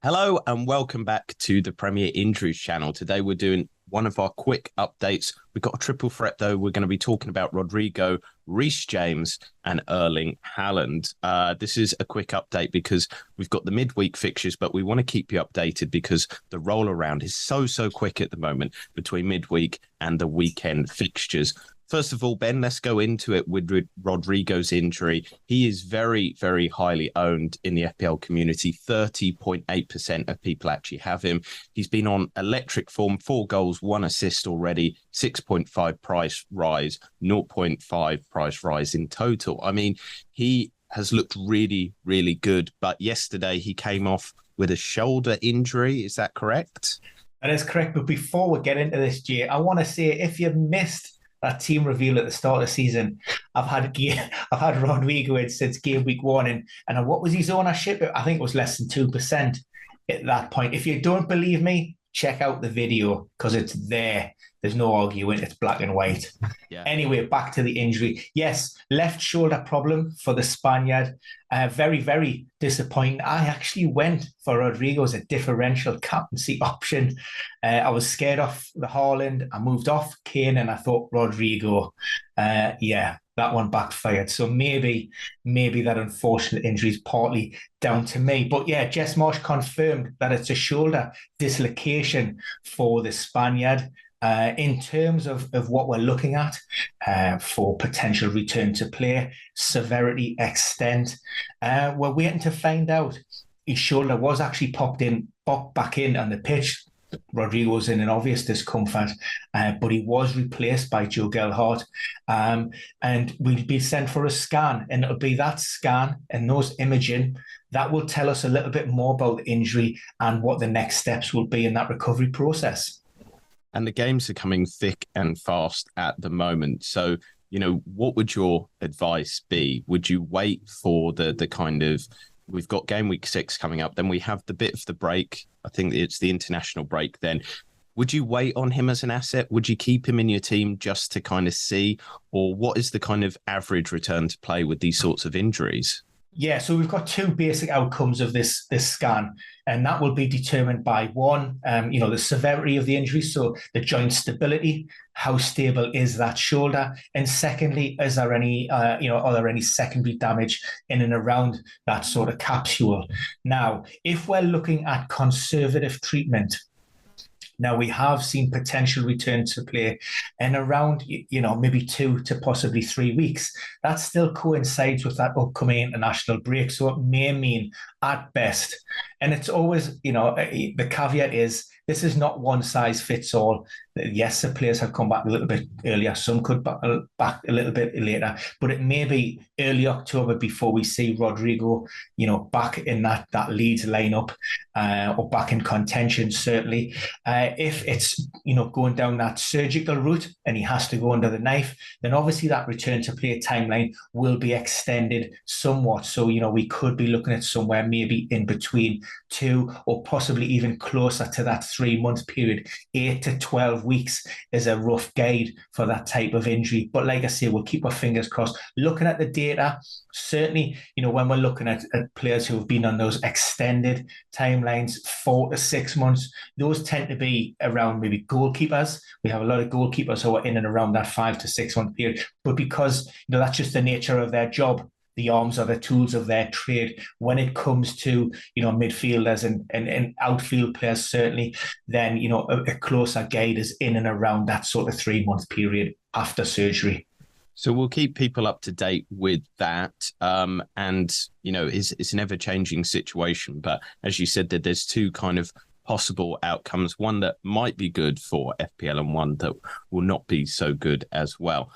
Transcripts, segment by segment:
Hello and welcome back to the Premier Injuries channel. Today we're doing one of our quick updates. We've got a triple threat though. We're going to be talking about Rodrigo, Reece James and Erling Haaland. This is a quick update because we've got the midweek fixtures, but we want to keep you updated because the roll around is so quick at the moment between midweek and the weekend fixtures. First of all, Ben, let's go into it with Rodrigo's injury. He is very highly owned in the FPL community. 30.8% of people actually have him. He's been on electric form, 4 goals, 1 assist already, 6.5 price rise, 0.5 price rise in total. I mean, he has looked really good, but yesterday he came off with a shoulder injury. Is that correct? That is correct. But before we get into this, Jay, I want to say if you missed that team reveal at the start of the season, I've had Rodrigo in since game week 1, and what was his ownership? I think it was less than 2% at that point. If you don't believe me, check out the video because it's there. There's no arguing. It's black and white. Yeah. Anyway, back to the injury. Yes, left shoulder problem for the Spaniard. Very disappointing. I actually went for Rodrigo as a differential captaincy option. I was scared of the Haaland. I moved off Kane and I thought Rodrigo. That one backfired. So maybe that unfortunate injury is partly down to me. But yeah, Jess Marsh confirmed that it's a shoulder dislocation for the Spaniard. In terms of what we're looking at for potential return to play, severity, extent, we're waiting to find out. His shoulder was actually popped back in on the pitch. Rodrigo was in an obvious discomfort, but he was replaced by Joe Gelhardt, and we'll be sent for a scan, and it'll be that scan and those imaging that will tell us a little bit more about the injury and what the next steps will be in that recovery process. And the games are coming thick and fast at the moment. So, what would your advice be? Would you wait for the kind of, we've got game week 6 coming up, then we have the bit of the break. I think it's the international break then. Would you wait on him as an asset? Would you keep him in your team just to kind of see? Or what is the kind of average return to play with these sorts of injuries? Yeah, so we've got 2 basic outcomes of this scan, and that will be determined by one, the severity of the injury, so the joint stability, how stable is that shoulder, and secondly, is there any, are there any secondary damage in and around that sort of capsule? Now, if we're looking at conservative treatment. Now, we have seen potential return to play in around, maybe 2 to possibly 3 weeks. That still coincides with that upcoming international break. So it may mean at best, and it's always, the caveat is this is not one size fits all. Yes, the players have come back a little bit earlier. Some could back a little bit later, but it may be early October before we see Rodrigo, back in that Leeds lineup or back in contention, certainly. If it's, going down that surgical route and he has to go under the knife, then obviously that return to play timeline will be extended somewhat. So, we could be looking at somewhere maybe in between 2 or possibly even closer to that 3-month period. 8 to 12 weeks is a rough guide for that type of injury. But like I say, we'll keep our fingers crossed. Looking at the data, certainly, when we're looking at players who have been on those extended timelines, 4 to 6 months, those tend to be around maybe goalkeepers. We have a lot of goalkeepers who are in and around that 5 to 6 month period. But because, that's just the nature of their job, the arms are the tools of their trade. When it comes to, midfielders and outfield players, certainly, then, a closer guide is in and around that sort of 3-month period after surgery. So we'll keep people up to date with that. It's an ever-changing situation. But as you said, that there's 2 kind of possible outcomes, one that might be good for FPL and one that will not be so good as well.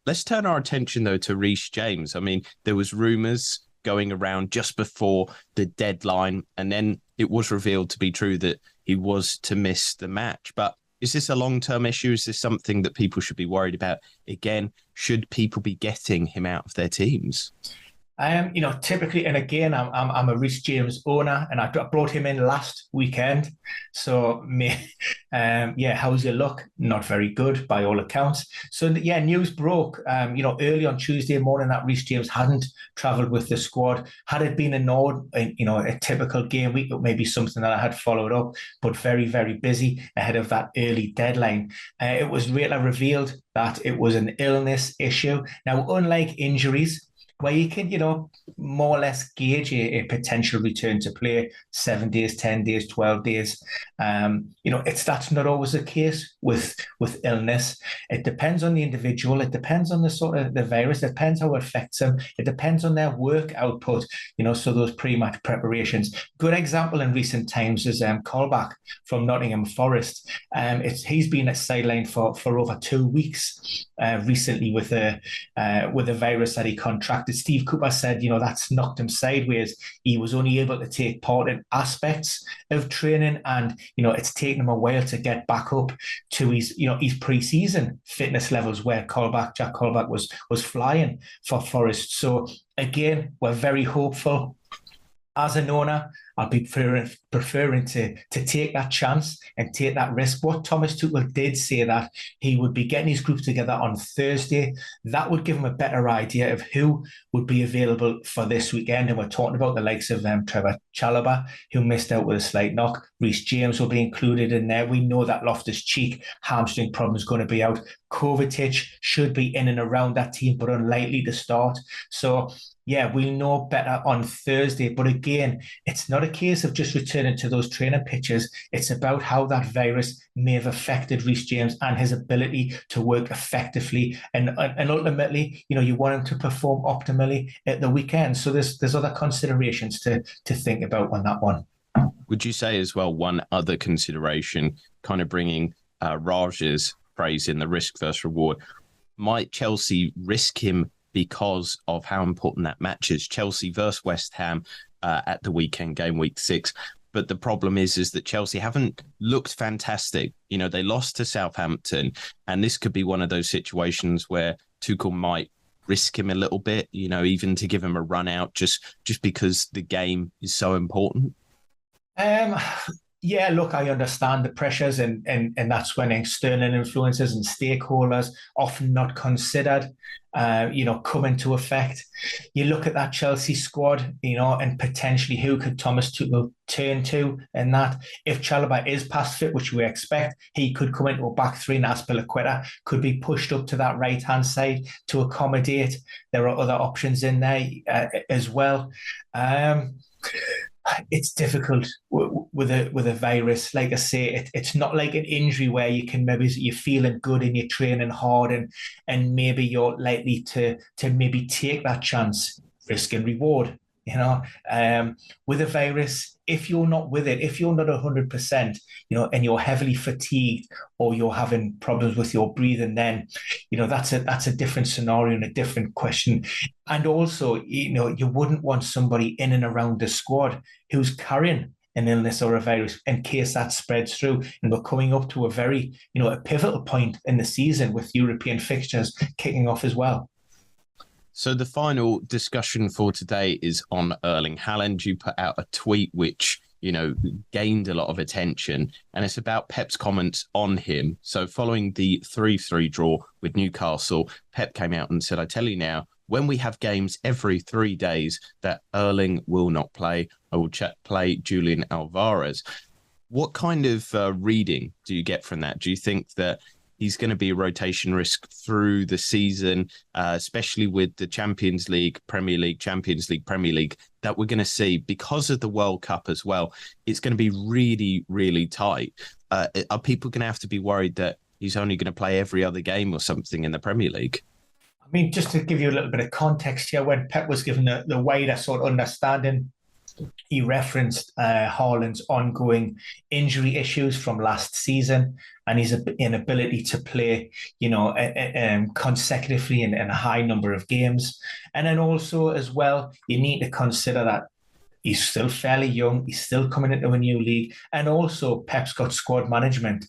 Let's turn our attention, though, to Reece James. I mean, there was rumours going around just before the deadline, and then it was revealed to be true that he was to miss the match. But is this a long-term issue? Is this something that people should be worried about? Again, should people be getting him out of their teams? Typically, and again, I'm a Reece James owner, and I brought him in last weekend. So, how's your luck? Not very good by all accounts. So, yeah, news broke, early on Tuesday morning that Reece James hadn't travelled with the squad. Had it been a typical game week, it may be something that I had followed up, but very, very busy ahead of that early deadline. It was revealed that it was an illness issue. Now, unlike injuries, where you can, more or less gauge a potential return to play 7 days, 10 days, 12 days. That's not always the case with illness. It depends on the individual. It depends on the sort of the virus. It depends how it affects them. It depends on their work output, so those pre-match preparations. Good example in recent times is Colback from Nottingham Forest. He's been at sideline for over 2 weeks recently with a virus that he contracted. Steve Cooper said, that's knocked him sideways. He was only able to take part in aspects of training, and it's taken him a while to get back up to his pre-season fitness levels where Jack Colback was flying for Forest. So again, we're very hopeful. As an owner, I'll be preferring to take that chance and take that risk. What Thomas Tuchel did say that he would be getting his group together on Thursday. That would give him a better idea of who would be available for this weekend. And we're talking about the likes of Trevor Chalobah, who missed out with a slight knock. Reece James will be included in there. We know that Loftus-Cheek hamstring problem is going to be out. Kovacic should be in and around that team, but unlikely to start. So, yeah, we'll know better on Thursday. But again, it's not a case of just returning to those training pitches. It's about how that virus may have affected Reece James and his ability to work effectively. And ultimately, you want him to perform optimally at the weekend. So there's other considerations to think about on that one. Would you say as well, one other consideration, kind of bringing Raj's phrase in, the risk versus reward, might Chelsea risk him because of how important that match is? Chelsea versus West Ham at the weekend game, week 6. But the problem is that Chelsea haven't looked fantastic. They lost to Southampton, and this could be one of those situations where Tuchel might risk him a little bit, even to give him a run out just because the game is so important. Yeah, look, I understand the pressures, and that's when external influences and stakeholders, often not considered, come into effect. You look at that Chelsea squad, and potentially who could Thomas Tuchel turn to, and that if Chalobah is past fit, which we expect, he could come into a back three, and Azpilicueta could be pushed up to that right-hand side to accommodate. There are other options in there as well. It's difficult with a virus. Like I say, it's not like an injury where you can you're feeling good and you're training hard and maybe you're likely to maybe take that chance, risk and reward. With a virus, if you're not with it, if you're not 100%, and you're heavily fatigued or you're having problems with your breathing, then, that's a different scenario and a different question. And also, you wouldn't want somebody in and around the squad who's carrying an illness or a virus in case that spreads through. And we're coming up to a very, a pivotal point in the season with European fixtures kicking off as well. So the final discussion for today is on Erling Haaland. You put out a tweet which, gained a lot of attention, and it's about Pep's comments on him. So following the 3-3 draw with Newcastle, Pep came out and said, "I tell you now, when we have games every 3 days that Erling will not play, I will play Julian Alvarez." What kind of reading do you get from that? Do you think that he's going to be a rotation risk through the season, especially with the Champions League, Premier League, Champions League, Premier League, that we're going to see because of the World Cup as well? It's going to be really, really tight. Are people going to have to be worried that he's only going to play every other game or something in the Premier League? I mean, just to give you a little bit of context here, when Pep was given the wider sort of understanding, he referenced Haaland's ongoing injury issues from last season and his inability to play, consecutively in a high number of games. And then also as well, you need to consider that he's still fairly young. He's still coming into a new league. And also Pep's got squad management.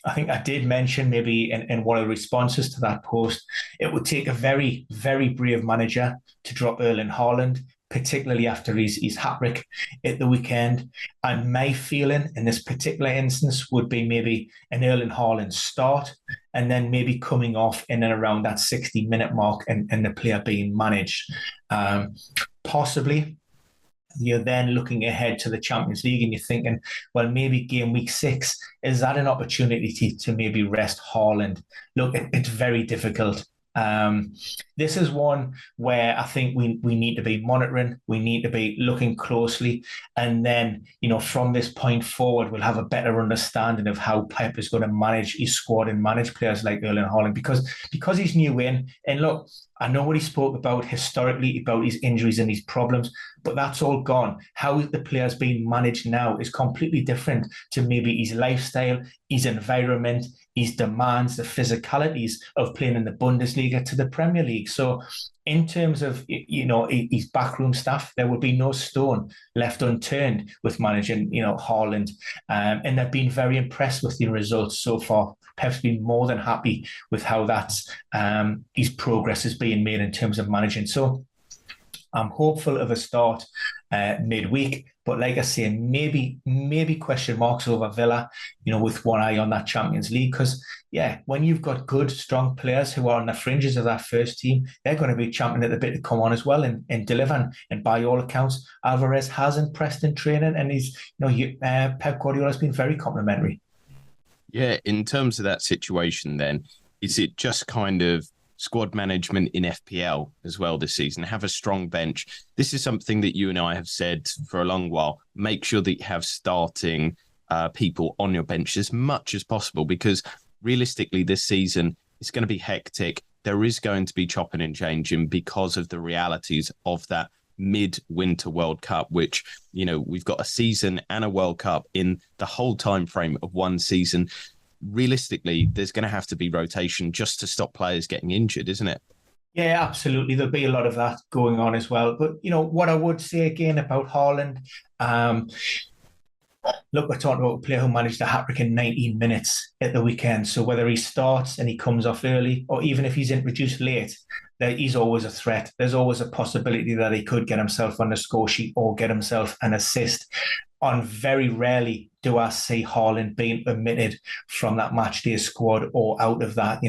I think I did mention maybe in one of the responses to that post, it would take a very, very brave manager to drop Erling Haaland, particularly after his hat-trick at the weekend. And my feeling in this particular instance would be maybe an Erling Haaland start and then maybe coming off in and around that 60-minute mark and the player being managed. Possibly you're then looking ahead to the Champions League and you're thinking, well, maybe game week 6, is that an opportunity to maybe rest Haaland? Look, it's very difficult. This is one where I think we need to be monitoring, we need to be looking closely, and then, from this point forward, we'll have a better understanding of how Pep is going to manage his squad and manage players like Erling Haaland, because he's new in. And look, I know what he spoke about historically, about his injuries and his problems, but that's all gone. How the player's being managed now is completely different to maybe his lifestyle, his environment, his demands, the physicalities of playing in the Bundesliga to the Premier League. So in terms of, his backroom staff, there will be no stone left unturned with managing, Haaland. And they've been very impressed with the results so far. Pep's been more than happy with how his progress is being made in terms of managing. So I'm hopeful of a start midweek. But like I say, maybe question marks over Villa, with one eye on that Champions League. Because, when you've got good, strong players who are on the fringes of that first team, they're going to be champing at the bit to come on as well and deliver. And by all accounts, Alvarez has impressed in training, and Pep Guardiola's been very complimentary. Yeah, in terms of that situation then, is it just kind of squad management in FPL as well this season? Have a strong bench. This is something that you and I have said for a long while. Make sure that you have starting people on your bench as much as possible, because realistically this season it's going to be hectic. There is going to be chopping and changing because of the realities of that mid-winter World Cup, which, we've got a season and a World Cup in the whole time frame of one season. Realistically, there's going to have to be rotation just to stop players getting injured, isn't it? Yeah, absolutely. There'll be a lot of that going on as well. But, what I would say again about Haaland, look, we're talking about a player who managed a hat-trick in 19 minutes at the weekend. So whether he starts and he comes off early, or even if he's introduced late, he's always a threat. There's always a possibility that he could get himself on the score sheet or get himself an assist. On very rarely do I see Haaland being omitted from that match day squad or out of that,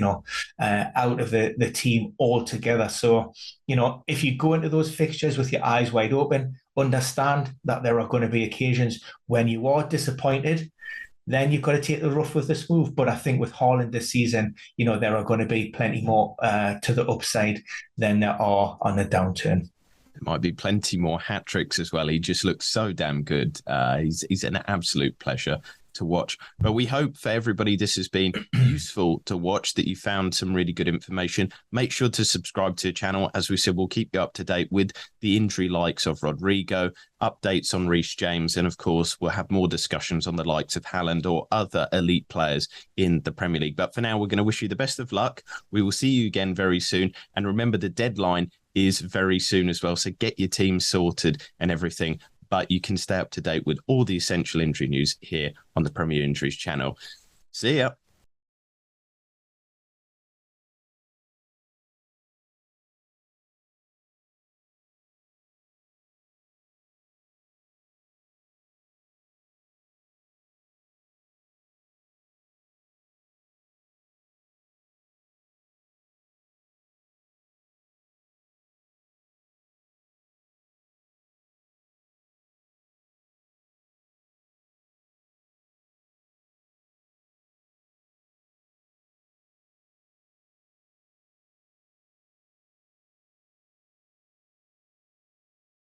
out of the team altogether. So, if you go into those fixtures with your eyes wide open, understand that there are going to be occasions when you are disappointed, then you've got to take the rough with the smooth. But I think with Haaland this season, there are going to be plenty more to the upside than there are on the downturn. There might be plenty more hat tricks as well. He just looks so damn good. He's an absolute pleasure to watch. But we hope for everybody this has been useful to watch, that you found some really good information. Make sure to subscribe to the channel. As we said, we'll keep you up to date with the injury likes of Rodrigo, updates on Reece James, and of course, we'll have more discussions on the likes of Haaland or other elite players in the Premier League. But for now, we're going to wish you the best of luck. We will see you again very soon. And remember, the deadline is very soon as well. So get your team sorted and everything. But you can stay up to date with all the essential injury news here on the Premier Injuries channel. See ya.